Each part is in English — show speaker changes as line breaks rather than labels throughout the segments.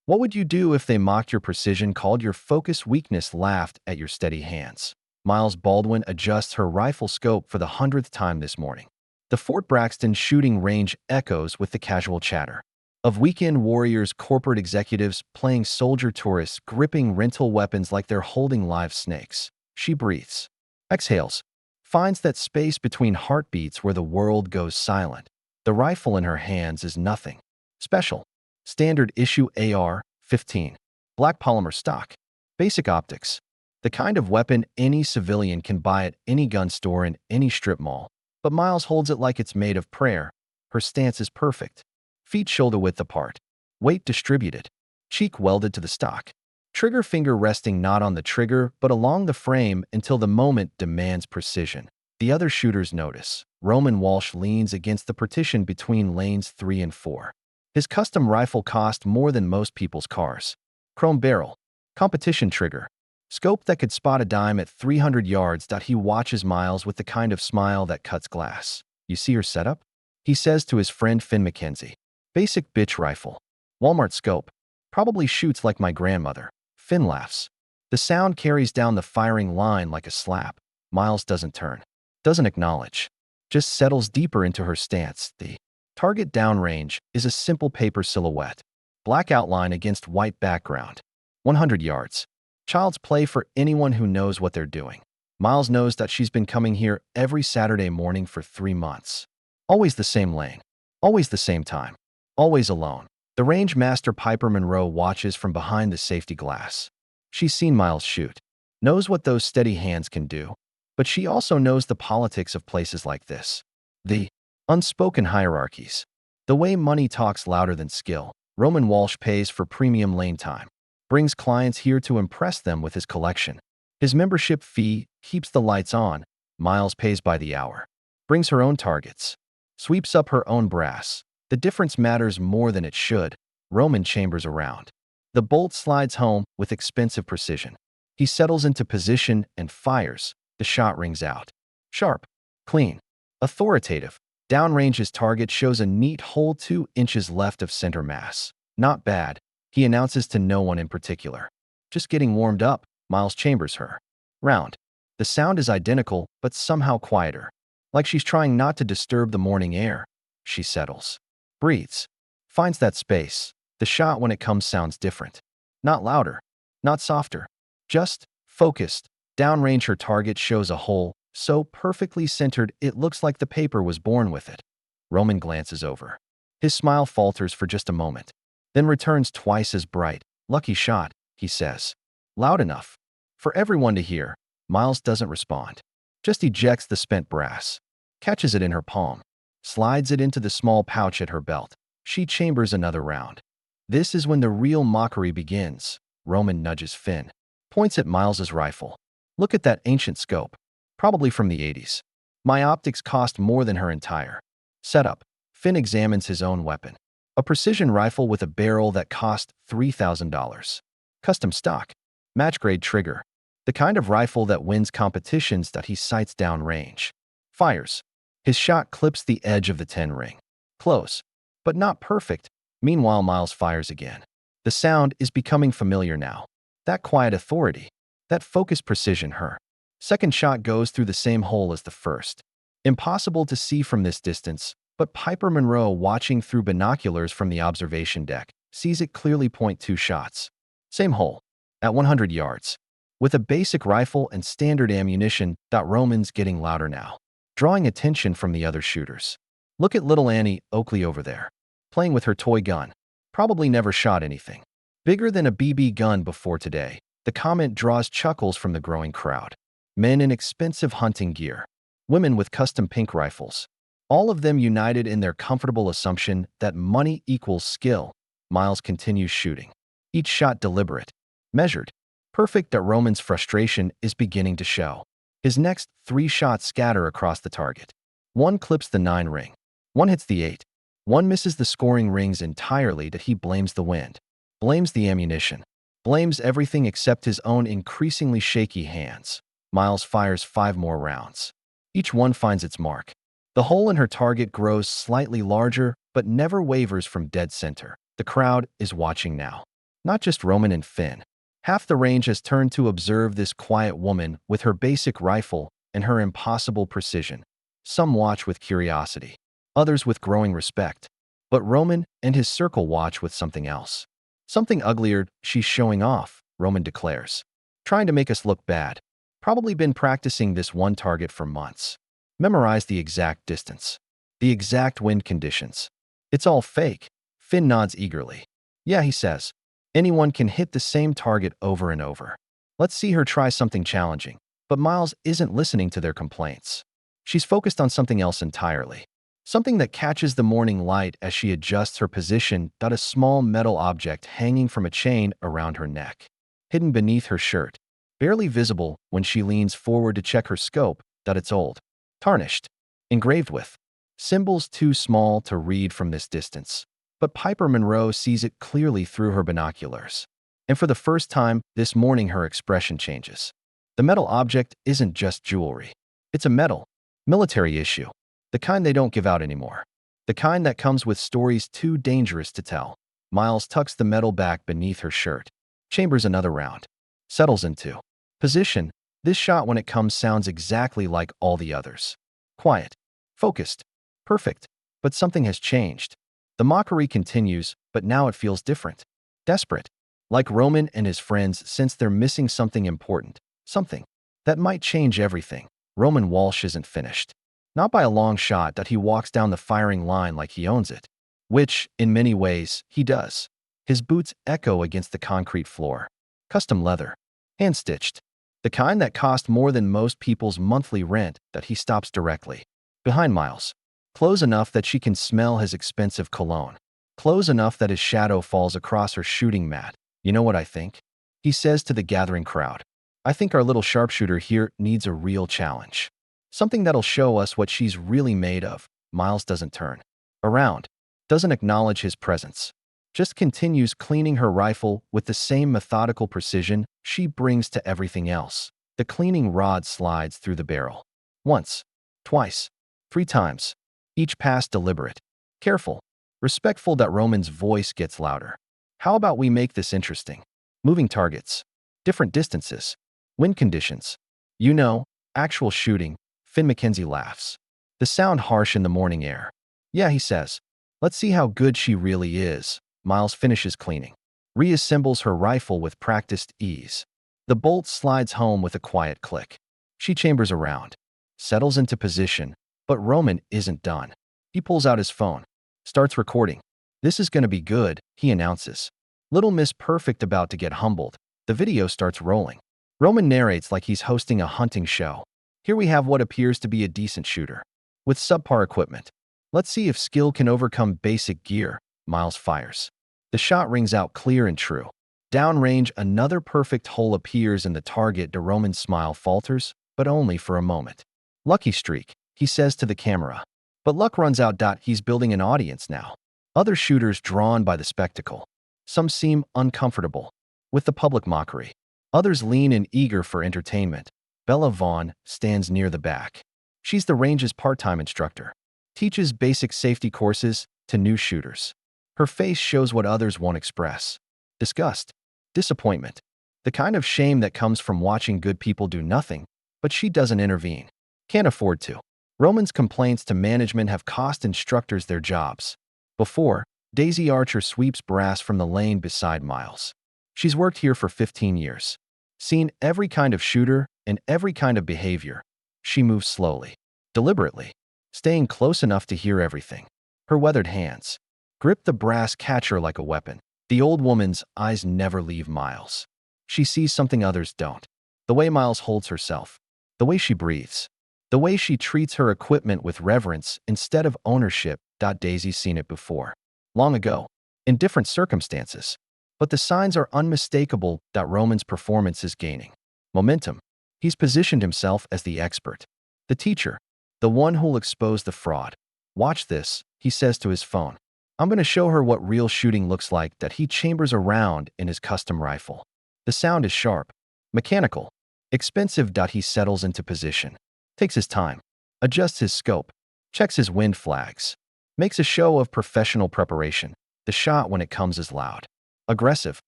What would you do if they mocked your precision, called your focus weakness, laughed at your steady hands? Miles Baldwin adjusts her rifle scope for the 100th time this morning. The Fort Braxton shooting range echoes with the casual chatter of weekend warriors, corporate executives playing soldier tourists, gripping rental weapons like they're holding live snakes. She breathes, exhales, finds that space between heartbeats where the world goes silent. The rifle in her hands is nothing special. Standard issue AR-15. Black polymer stock. Basic optics. The kind of weapon any civilian can buy at any gun store in any strip mall. But Miles holds it like it's made of prayer. Her stance is perfect. Feet shoulder-width apart. Weight distributed. Cheek welded to the stock. Trigger finger resting not on the trigger but along the frame until the moment demands precision. The other shooters notice. Roman Walsh leans against the partition between lanes 3 and 4. His custom rifle cost more than most people's cars. Chrome barrel. Competition trigger. Scope that could spot a dime at 300 yards. He watches Miles with the kind of smile that cuts glass. You see her setup? He says to his friend Finn McKenzie. Basic bitch rifle. Walmart scope. Probably shoots like my grandmother. Finn laughs. The sound carries down the firing line like a slap. Miles doesn't turn. Doesn't acknowledge. Just settles deeper into her stance. The target downrange is a simple paper silhouette. Black outline against white background. 100 yards. Child's play for anyone who knows what they're doing. Miles knows that she's been coming here every Saturday morning for 3 months. Always the same lane. Always the same time. Always alone. The range master Piper Monroe watches from behind the safety glass. She's seen Miles shoot. Knows what those steady hands can do. But she also knows the politics of places like this. The unspoken hierarchies. The way money talks louder than skill. Roman Walsh pays for premium lane time. Brings clients here to impress them with his collection. His membership fee keeps the lights on. Miles pays by the hour. Brings her own targets. Sweeps up her own brass. The difference matters more than it should. Roman chambers around. The bolt slides home with expensive precision. He settles into position and fires. The shot rings out. Sharp. Clean. Authoritative. Downrange. His target shows a neat hole 2 inches left of center mass. Not bad. He announces to no one in particular. Just getting warmed up. Miles chambers her. Round. The sound is identical, but somehow quieter. Like she's trying not to disturb the morning air. She settles. Breathes. Finds that space. The shot when it comes sounds different. Not louder. Not softer. Just focused. Downrange. Her target shows a hole, so perfectly centered it looks like the paper was born with it. Roman glances over. His smile falters for just a moment. Then returns twice as bright. Lucky shot, he says. Loud enough for everyone to hear. Miles doesn't respond. Just ejects the spent brass. Catches it in her palm. Slides it into the small pouch at her belt. She chambers another round. This is when the real mockery begins. Roman nudges Finn. Points at Miles's rifle. Look at that ancient scope. Probably from the 80s. My optics cost more than her entire setup. Finn examines his own weapon. A precision rifle with a barrel that cost $3,000. Custom stock. Match-grade trigger. The kind of rifle that wins competitions. He sights downrange. Fires. His shot clips the edge of the 10 ring. Close, but not perfect. Meanwhile, Miles fires again. The sound is becoming familiar now. That quiet authority. That focused precision. Her second shot goes through the same hole as the first. Impossible to see from this distance, but Piper Monroe, watching through binoculars from the observation deck, sees it clearly. Point 2 shots. Same hole. At 100 yards. With a basic rifle and standard ammunition. Roman's getting louder now, drawing attention from the other shooters. Look at little Annie Oakley over there, playing with her toy gun. Probably never shot anything bigger than a BB gun before today. The comment draws chuckles from the growing crowd. Men in expensive hunting gear. Women with custom pink rifles. All of them united in their comfortable assumption that money equals skill. Miles continues shooting. Each shot deliberate. Measured. Perfect. Roman's frustration is beginning to show. His next 3 shots scatter across the target. One clips the 9 ring. One hits the 8. One misses the scoring rings entirely. He blames the wind. Blames the ammunition. Blames everything except his own increasingly shaky hands. Miles fires 5 more rounds. Each one finds its mark. The hole in her target grows slightly larger, but never wavers from dead center. The crowd is watching now. Not just Roman and Finn. Half the range has turned to observe this quiet woman with her basic rifle and her impossible precision. Some watch with curiosity, others with growing respect. But Roman and his circle watch with something else. Something uglier. She's showing off, Roman declares. Trying to make us look bad. Probably been practicing this one target for months. Memorized the exact distance. The exact wind conditions. It's all fake. Finn nods eagerly. Yeah, he says. Anyone can hit the same target over and over. Let's see her try something challenging. But Miles isn't listening to their complaints. She's focused on something else entirely. Something that catches the morning light as she adjusts her position. A small metal object hanging from a chain around her neck. Hidden beneath her shirt. Barely visible when she leans forward to check her scope. It's old. Tarnished. Engraved with symbols too small to read from this distance. But Piper Monroe sees it clearly through her binoculars. And for the first time this morning her expression changes. The metal object isn't just jewelry. It's a military issue. The kind they don't give out anymore. The kind that comes with stories too dangerous to tell. Miles tucks the metal back beneath her shirt. Chambers another round. Settles into position. This shot when it comes sounds exactly like all the others. Quiet. Focused. Perfect. But something has changed. The mockery continues, but now it feels different. Desperate. Like Roman and his friends sense they're missing something important. Something that might change everything. Roman Walsh isn't finished. Not by a long shot. He walks down the firing line like he owns it. Which, in many ways, he does. His boots echo against the concrete floor. Custom leather. Hand-stitched. The kind that cost more than most people's monthly rent. He stops directly behind Miles. Close enough that she can smell his expensive cologne. Close enough that his shadow falls across her shooting mat. You know what I think? He says to the gathering crowd. I think our little sharpshooter here needs a real challenge. Something that'll show us what she's really made of. Miles doesn't turn around. Doesn't acknowledge his presence. Just continues cleaning her rifle with the same methodical precision she brings to everything else. The cleaning rod slides through the barrel. Once. Twice. 3 times. Each pass deliberate, careful, respectful. Roman's voice gets louder. How about we make this interesting? Moving targets, different distances, wind conditions. You know, actual shooting. Finn McKenzie laughs. The sound harsh in the morning air. Yeah, he says. Let's see how good she really is. Miles finishes cleaning. Reassembles her rifle with practiced ease. The bolt slides home with a quiet click. She chambers around, settles into position. But Roman isn't done. He pulls out his phone, starts recording. This is going to be good, he announces. Little Miss Perfect about to get humbled. The video starts rolling. Roman narrates like he's hosting a hunting show. Here we have what appears to be a decent shooter. With subpar equipment. Let's see if skill can overcome basic gear. Miles fires. The shot rings out clear and true. Downrange, another perfect hole appears in the target. Roman's smile falters, but only for a moment. Lucky streak. He says to the camera. But luck runs out. He's building an audience now. Other shooters drawn by the spectacle. Some seem uncomfortable with the public mockery. Others lean in eager for entertainment. Bella Vaughn stands near the back. She's the range's part-time instructor. Teaches basic safety courses to new shooters. Her face shows what others won't express. Disgust. Disappointment. The kind of shame that comes from watching good people do nothing, but she doesn't intervene. Can't afford to. Roman's complaints to management have cost instructors their jobs. Before, Daisy Archer sweeps brass from the lane beside Miles. She's worked here for 15 years. Seen every kind of shooter and every kind of behavior. She moves slowly, deliberately, staying close enough to hear everything. Her weathered hands grip the brass catcher like a weapon. The old woman's eyes never leave Miles. She sees something others don't. The way Miles holds herself. The way she breathes. The way she treats her equipment with reverence instead of ownership. Daisy's seen it before. Long ago. In different circumstances. But the signs are unmistakable. Roman's performance is gaining momentum. He's positioned himself as the expert. The teacher. The one who'll expose the fraud. Watch this, he says to his phone. I'm going to show her what real shooting looks like. He chambers around in his custom rifle. The sound is sharp. Mechanical. Expensive. He settles into position. Takes his time, adjusts his scope, checks his wind flags, makes a show of professional preparation. The shot when it comes is loud, aggressive,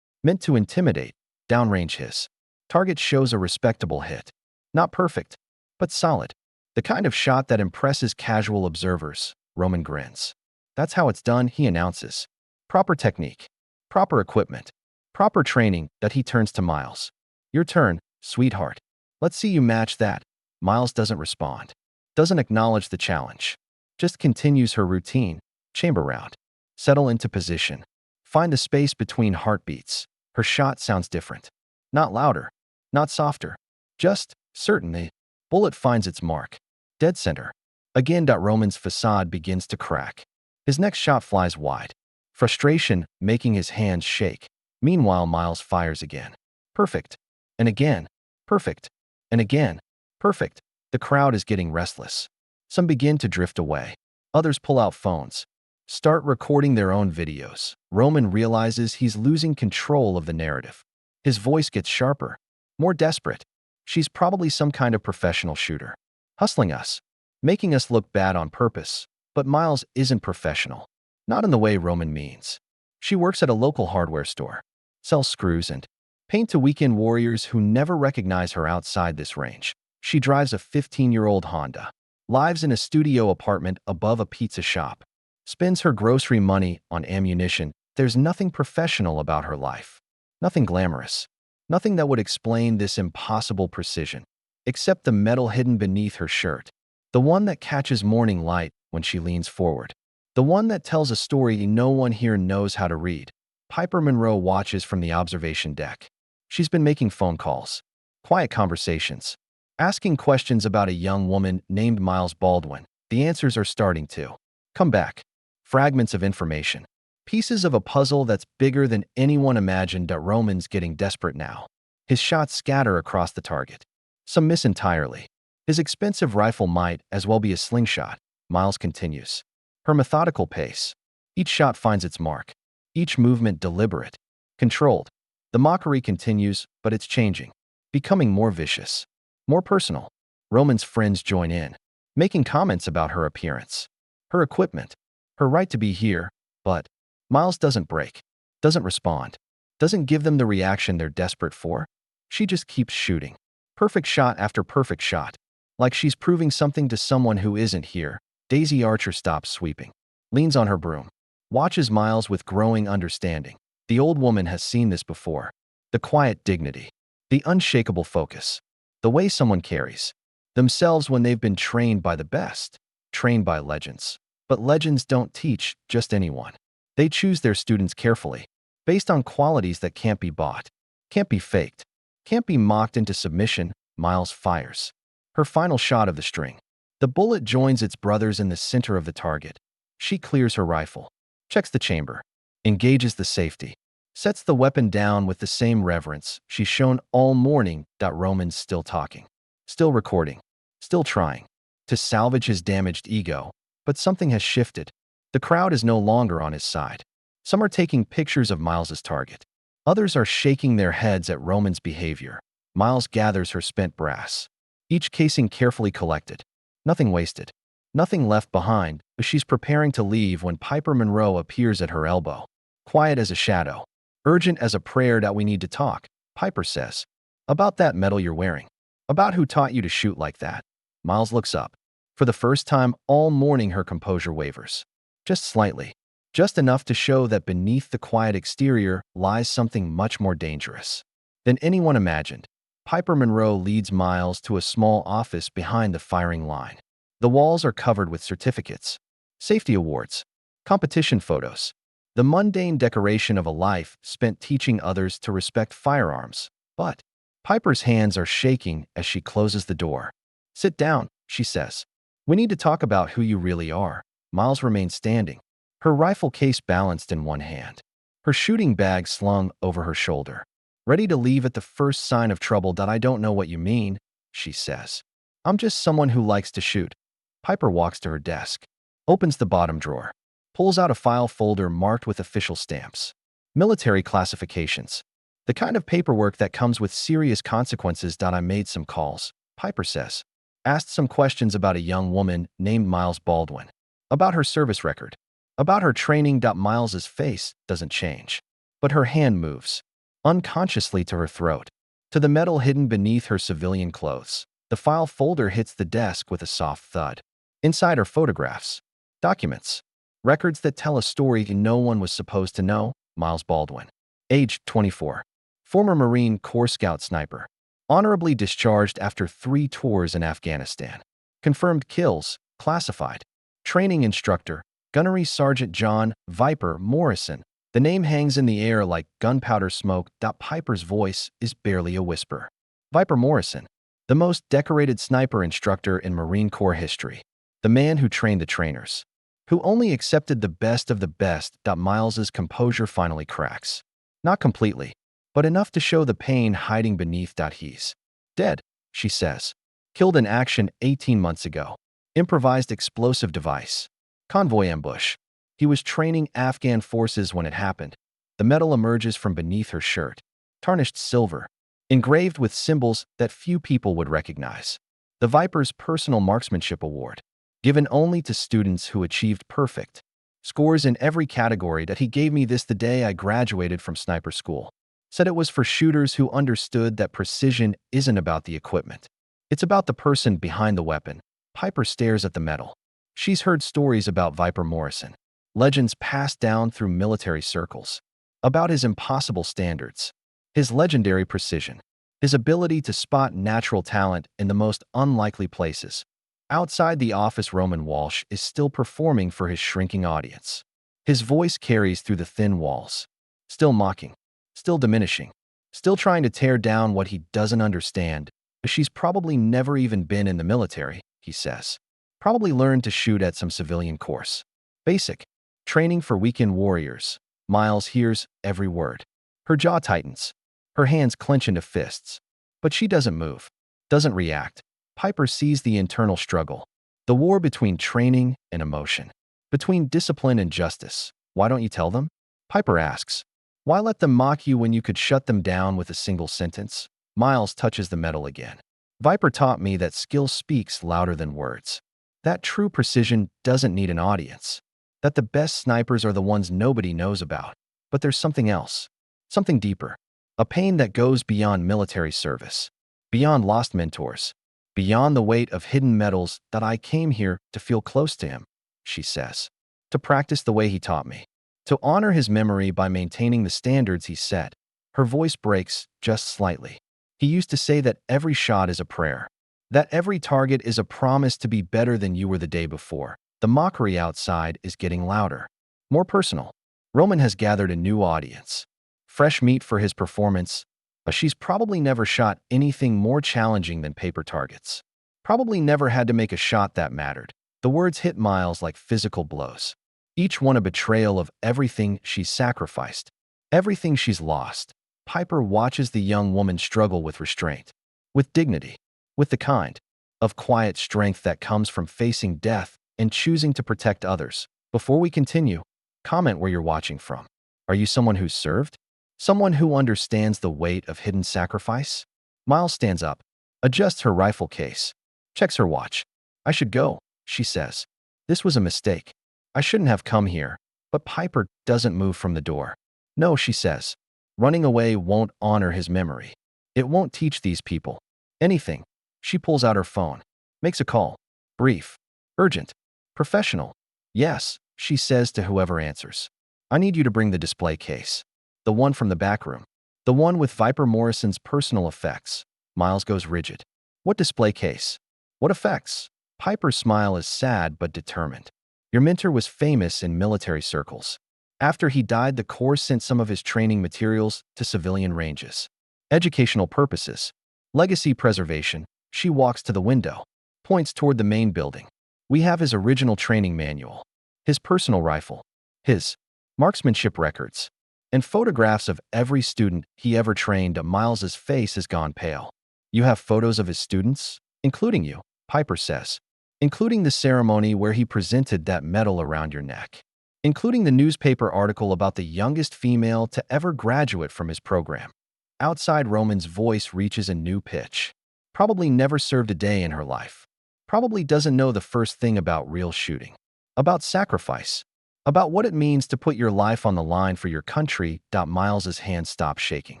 Meant to intimidate, downrange hiss. Target shows a respectable hit. Not perfect, but solid. The kind of shot that impresses casual observers. Roman grins. That's how it's done, he announces. Proper technique, proper equipment, proper training. That he turns to Miles. Your turn, sweetheart. Let's see you match that. Miles doesn't respond. Doesn't acknowledge the challenge. Just continues her routine. Chamber round. Settle into position. Find the space between heartbeats. Her shot sounds different. Not louder. Not softer. Just certain. The bullet finds its mark. Dead center. Again. Roman's facade begins to crack. His next shot flies wide. Frustration making his hands shake. Meanwhile, Miles fires again. Perfect. And again. Perfect. And again. Perfect. The crowd is getting restless. Some begin to drift away. Others pull out phones. Start recording their own videos. Roman realizes he's losing control of the narrative. His voice gets sharper. More desperate. She's probably some kind of professional shooter. Hustling us. Making us look bad on purpose. But Miles isn't professional. Not in the way Roman means. She works at a local hardware store. Sells screws and paint to weekend warriors who never recognize her outside this range. She drives a 15-year-old Honda. Lives in a studio apartment above a pizza shop. Spends her grocery money on ammunition. There's nothing professional about her life. Nothing glamorous. Nothing that would explain this impossible precision. Except the metal hidden beneath her shirt. The one that catches morning light when she leans forward. The one that tells a story no one here knows how to read. Piper Monroe watches from the observation deck. She's been making phone calls. Quiet conversations. Asking questions about a young woman named Miles Baldwin. The answers are starting to come back. Fragments of information. Pieces of a puzzle that's bigger than anyone imagined. Roman's getting desperate now. His shots scatter across the target. Some miss entirely. His expensive rifle might as well be a slingshot. Miles continues. Her methodical pace. Each shot finds its mark. Each movement deliberate. Controlled. The mockery continues, but it's changing. Becoming more vicious. More personal. Roman's friends join in. Making comments about her appearance. Her equipment. Her right to be here. But Miles doesn't break. Doesn't respond. Doesn't give them the reaction they're desperate for. She just keeps shooting. Perfect shot after perfect shot. Like she's proving something to someone who isn't here. Daisy Archer stops sweeping. Leans on her broom. Watches Miles with growing understanding. The old woman has seen this before. The quiet dignity. The unshakable focus. The way someone carries themselves when they've been trained by the best. Trained by legends. But legends don't teach just anyone. They choose their students carefully. Based on qualities that can't be bought. Can't be faked. Can't be mocked into submission. Miles fires. Her final shot of the string. The bullet joins its brothers in the center of the target. She clears her rifle. Checks the chamber. Engages the safety. Sets the weapon down with the same reverence she's shown all morning. Roman's still talking. Still recording. Still trying to salvage his damaged ego. But something has shifted. The crowd is no longer on his side. Some are taking pictures of Miles's target. Others are shaking their heads at Roman's behavior. Miles gathers her spent brass. Each casing carefully collected. Nothing wasted. Nothing left behind, but she's preparing to leave when Piper Monroe appears at her elbow. Quiet as a shadow. Urgent as a prayer. We need to talk, Piper says. About that medal you're wearing. About who taught you to shoot like that. Miles looks up. For the first time all morning her composure wavers. Just slightly. Just enough to show that beneath the quiet exterior lies something much more dangerous than anyone imagined. Piper Monroe leads Miles to a small office behind the firing line. The walls are covered with certificates, safety awards, competition photos, the mundane decoration of a life spent teaching others to respect firearms. But Piper's hands are shaking as she closes the door. Sit down, she says. We need to talk about who you really are. Miles remains standing, her rifle case balanced in one hand, her shooting bag slung over her shoulder. Ready to leave at the first sign of trouble. I don't know what you mean, she says. I'm just someone who likes to shoot. Piper walks to her desk, opens the bottom drawer, pulls out a file folder marked with official stamps. Military classifications. The kind of paperwork that comes with serious consequences. I made some calls, Piper says. Asked some questions about a young woman named Miles Baldwin. About her service record. About her training. Miles's face doesn't change, but her hand moves. unconsciously to her throat, to the metal hidden beneath her civilian clothes. The file folder hits the desk with a soft thud. Inside are photographs, documents, records that tell a story no one was supposed to know. Miles Baldwin, age 24, former Marine Corps Scout sniper, honorably discharged after 3 tours in Afghanistan. Confirmed kills, classified. Training instructor, Gunnery Sergeant John Viper Morrison. The name hangs in the air like gunpowder smoke. Piper's voice is barely a whisper. Viper Morrison, the most decorated sniper instructor in Marine Corps history. The man who trained the trainers, who only accepted the best of the best. Miles's composure finally cracks. Not completely, but enough to show the pain hiding beneath. He's dead, she says. Killed in action 18 months ago. Improvised explosive device. Convoy ambush. He was training Afghan forces when it happened. The metal emerges from beneath her shirt. Tarnished silver, engraved with symbols that few people would recognize. The Viper's Personal Marksmanship Award, given only to students who achieved perfect scores in every category. He gave me this the day I graduated from sniper school. Said it was for shooters who understood that precision isn't about the equipment. It's about the person behind the weapon. Piper stares at the metal. She's heard stories about Viper Morrison, legends passed down through military circles, about his impossible standards, his legendary precision, his ability to spot natural talent in the most unlikely places. Outside the office, Roman Walsh is still performing for his shrinking audience. His voice carries through the thin walls, still mocking, still diminishing, still trying to tear down what he doesn't understand. She's probably never even been in the military, he says. Probably learned to shoot at some civilian course. Basic training for weekend warriors. Miles hears every word. Her jaw tightens. Her hands clench into fists. But she doesn't move, doesn't react. Piper sees the internal struggle, the war between training and emotion, between discipline and justice. Why don't you tell them? Piper asks. Why let them mock you when you could shut them down with a single sentence? Miles touches the metal again. Viper taught me that skill speaks louder than words. That true precision doesn't need an audience. That the best snipers are the ones nobody knows about. But there's something else. Something deeper. A pain that goes beyond military service. Beyond lost mentors. Beyond the weight of hidden medals. That I came here to feel close to him, she says. To practice the way he taught me. To honor his memory by maintaining the standards he set. Her voice breaks just slightly. He used to say that every shot is a prayer. That every target is a promise to be better than you were the day before. The mockery outside is getting louder, more personal. Roman has gathered a new audience. Fresh meat for his performance, but she's probably never shot anything more challenging than paper targets. Probably never had to make a shot that mattered. The words hit Miles like physical blows. Each one a betrayal of everything she's sacrificed, everything she's lost. Piper watches the young woman struggle with restraint, with dignity, with the kind of quiet strength that comes from facing death and choosing to protect others. Before we continue, comment where you're watching from. Are you someone who's served? Someone who understands the weight of hidden sacrifice? Miles stands up, adjusts her rifle case, checks her watch. I should go, she says. This was a mistake. I shouldn't have come here. But Piper doesn't move from the door. No, she says. Running away won't honor his memory. It won't teach these people anything. She pulls out her phone, makes a call. Brief, urgent, professional. Yes, she says to whoever answers. I need you to bring the display case. The one from the back room. The one with Viper Morrison's personal effects. Miles goes rigid. What display case? What effects? Piper's smile is sad but determined. Your mentor was famous in military circles. After he died, the Corps sent some of his training materials to civilian ranges. Educational purposes. Legacy preservation. She walks to the window, points toward the main building. We have his original training manual, his personal rifle, his marksmanship records, and photographs of every student he ever trained. Miles's face has gone pale. You have photos of his students? Including you, Piper says. Including the ceremony where he presented that medal around your neck. Including the newspaper article about the youngest female to ever graduate from his program. Outside, Roman's voice reaches a new pitch. Probably never served a day in her life. Probably doesn't know the first thing about real shooting. About sacrifice. About what it means to put your life on the line for your country. Miles's hands stop shaking.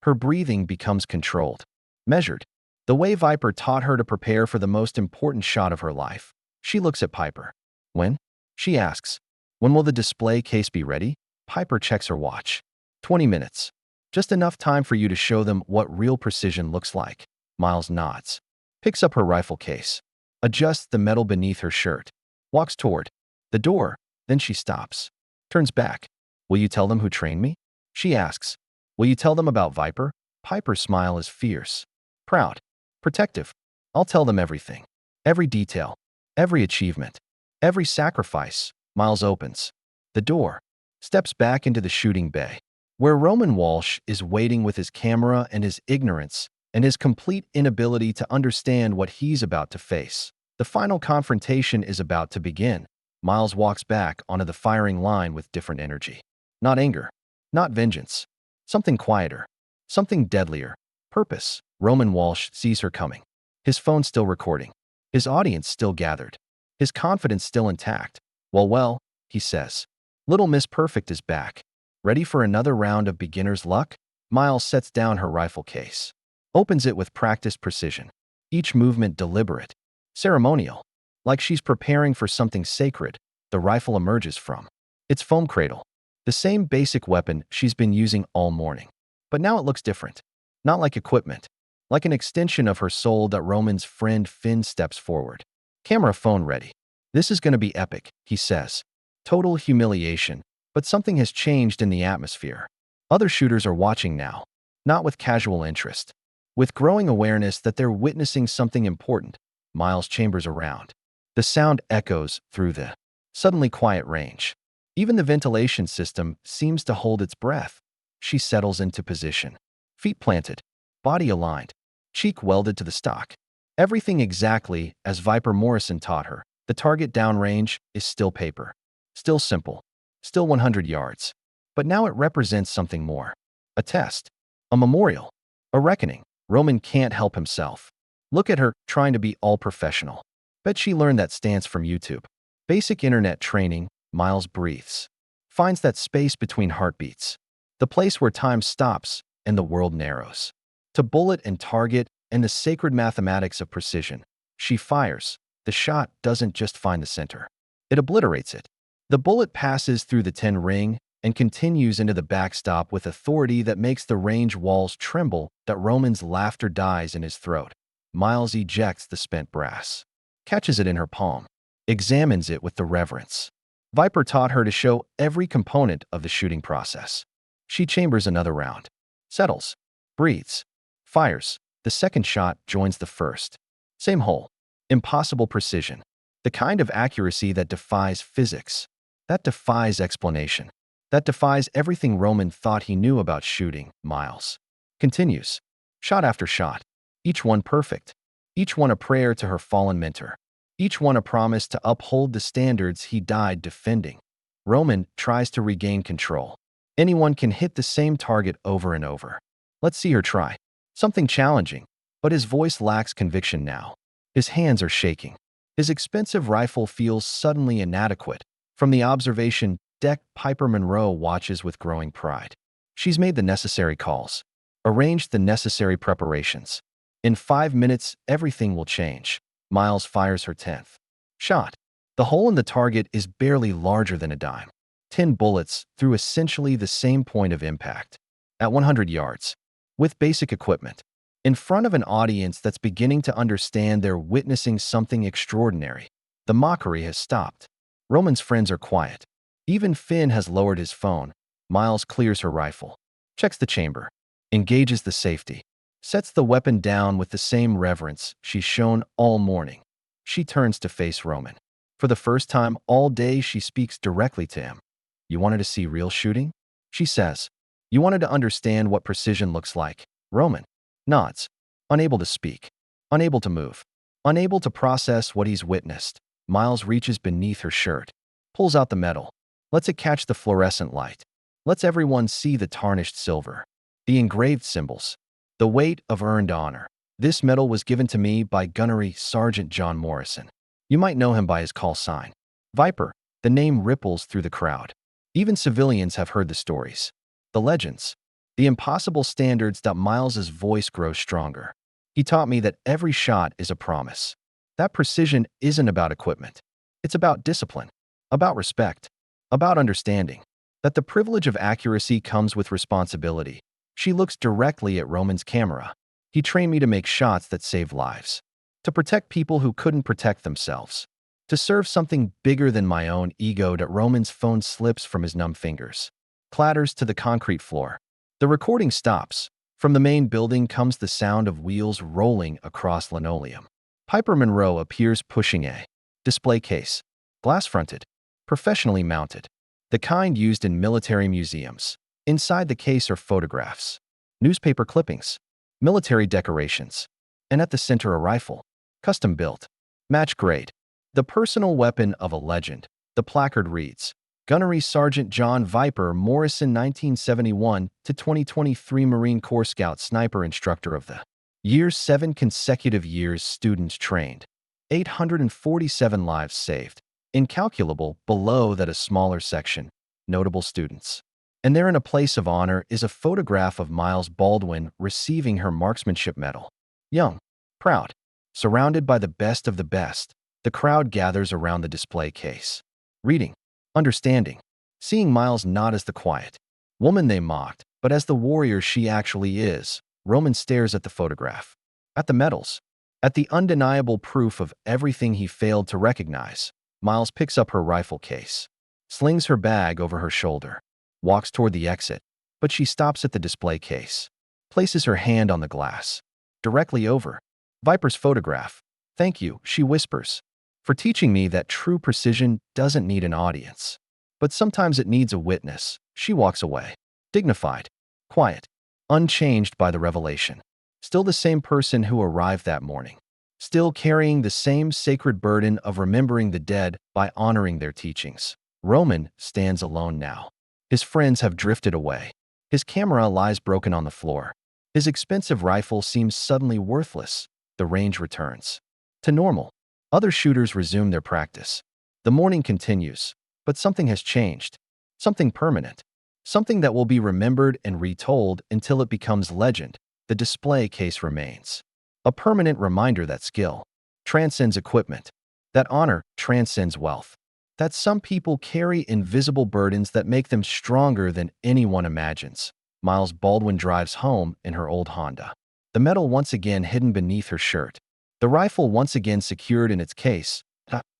Her breathing becomes controlled, measured, the way Viper taught her to prepare for the most important shot of her life. She looks at Piper. When? She asks. When will the display case be ready? Piper checks her watch. 20 minutes. Just enough time for you to show them what real precision looks like. Miles nods. Picks up her rifle case. Adjusts the metal beneath her shirt. Walks toward the door. Then she stops. Turns back. Will you tell them who trained me? She asks. Will you tell them about Viper? Piper's smile is fierce. Proud. Protective. I'll tell them everything. Every detail. Every achievement. Every sacrifice. Miles opens the door. Steps back into the shooting bay, where Roman Walsh is waiting with his camera and his ignorance and his complete inability to understand what he's about to face. The final confrontation is about to begin. Miles walks back onto the firing line with different energy. Not anger. Not vengeance. Something quieter. Something deadlier. Purpose. Roman Walsh sees her coming. His phone still recording. His audience still gathered. His confidence still intact. Well, he says. Little Miss Perfect is back. Ready for another round of beginner's luck? Miles sets down her rifle case. Opens it with practiced precision. Each movement deliberate. Ceremonial. Like she's preparing for something sacred, the rifle emerges from its foam cradle. The same basic weapon she's been using all morning. But now it looks different. Not like equipment. Like an extension of her soul that Roman's friend Finn steps forward. Camera phone ready. This is going to be epic, he says. Total humiliation, but something has changed in the atmosphere. Other shooters are watching now, not with casual interest. With growing awareness that they're witnessing something important, Miles chambers around. The sound echoes through the suddenly quiet range. Even the ventilation system seems to hold its breath. She settles into position. Feet planted, body aligned, cheek welded to the stock. Everything exactly as Viper Morrison taught her. The target downrange is still paper. Still simple. Still 100 yards. But now it represents something more. A test. A memorial. A reckoning. Roman can't help himself. Look at her, trying to be all professional. Bet she learned that stance from YouTube. Basic internet training. Miles breathes. Finds that space between heartbeats. The place where time stops and the world narrows. To bullet and target and the sacred mathematics of precision. She fires. The shot doesn't just find the center. It obliterates it. The bullet passes through the 10 ring and continues into the backstop with authority that makes the range walls tremble, that Roman's laughter dies in his throat. Miles ejects the spent brass. Catches it in her palm. Examines it with the reverence. Viper taught her to show every component of the shooting process. She chambers another round. Settles. Breathes. Fires. The second shot joins the first. Same hole. Impossible precision. The kind of accuracy that defies physics. That defies explanation. That defies everything Roman thought he knew about shooting. Miles continues. Shot after shot. Each one perfect. Each one a prayer to her fallen mentor. Each one a promise to uphold the standards he died defending. Roman tries to regain control. Anyone can hit the same target over and over. Let's see her try. Something challenging. But his voice lacks conviction now. His hands are shaking. His expensive rifle feels suddenly inadequate. From the observation deck, Piper Monroe watches with growing pride. She's made the necessary calls. Arranged the necessary preparations. In 5 minutes, everything will change. Miles fires her 10th shot. The hole in the target is barely larger than a dime. 10 bullets through essentially the same point of impact. At 100 yards. With basic equipment. In front of an audience that's beginning to understand they're witnessing something extraordinary. The mockery has stopped. Roman's friends are quiet. Even Finn has lowered his phone. Miles clears her rifle. Checks the chamber. Engages the safety. Sets the weapon down with the same reverence she's shown all morning. She turns to face Roman. For the first time all day, she speaks directly to him. You wanted to see real shooting? She says. You wanted to understand what precision looks like. Roman nods. Unable to speak. Unable to move. Unable to process what he's witnessed. Miles reaches beneath her shirt. Pulls out the metal. Lets it catch the fluorescent light. Lets everyone see the tarnished silver. The engraved symbols. The weight of earned honor. This medal was given to me by Gunnery Sergeant John Morrison. You might know him by his call sign. Viper. The name ripples through the crowd. Even civilians have heard the stories. The legends. The impossible standards that Miles's voice grows stronger. He taught me that every shot is a promise. That precision isn't about equipment. It's about discipline, about respect, about understanding. That the privilege of accuracy comes with responsibility. She looks directly at Roman's camera. He trained me to make shots that save lives, to protect people who couldn't protect themselves, to serve something bigger than my own ego. That Roman's phone slips from his numb fingers, clatters to the concrete floor. The recording stops. From the main building comes the sound of wheels rolling across linoleum. Piper Monroe appears pushing a display case, glass-fronted, professionally mounted, the kind used in military museums. Inside the case are photographs, newspaper clippings, military decorations, and at the center a rifle, custom-built, match-grade, the personal weapon of a legend. The placard reads, Gunnery Sergeant John Viper Morrison 1971 to 2023 Marine Corps Scout Sniper Instructor of the Year. 7 consecutive years students trained, 847 lives saved. Incalculable. Below that a smaller section, notable students. And there in a place of honor is a photograph of Miles Baldwin receiving her marksmanship medal. Young, proud, surrounded by the best of the best, the crowd gathers around the display case. Reading, understanding, seeing Miles not as the quiet woman they mocked, but as the warrior she actually is. Roman stares at the photograph, at the medals, at the undeniable proof of everything he failed to recognize. Miles picks up her rifle case, slings her bag over her shoulder, walks toward the exit, but she stops at the display case, places her hand on the glass. Directly over Viper's photograph. Thank you, she whispers, for teaching me that true precision doesn't need an audience. But sometimes it needs a witness. She walks away, dignified, quiet, unchanged by the revelation. Still the same person who arrived that morning. Still carrying the same sacred burden of remembering the dead by honoring their teachings. Roman stands alone now. His friends have drifted away. His camera lies broken on the floor. His expensive rifle seems suddenly worthless. The range returns to normal. Other shooters resume their practice. The morning continues, but something has changed. Something permanent. Something that will be remembered and retold until it becomes legend. The display case remains. A permanent reminder that skill transcends equipment, that honor transcends wealth, that some people carry invisible burdens that make them stronger than anyone imagines. Miles Baldwin drives home in her old Honda, the medal once again hidden beneath her shirt, the rifle once again secured in its case.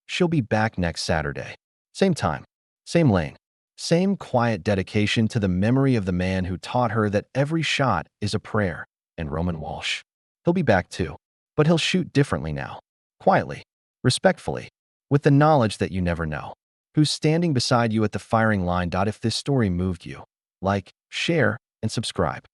She'll be back next Saturday. Same time, same lane, same quiet dedication to the memory of the man who taught her that every shot is a prayer. And Roman Walsh. He'll be back too, but he'll shoot differently now. Quietly, respectfully, with the knowledge that you never know who's standing beside you at the firing line. If this story moved you, like, share, and subscribe.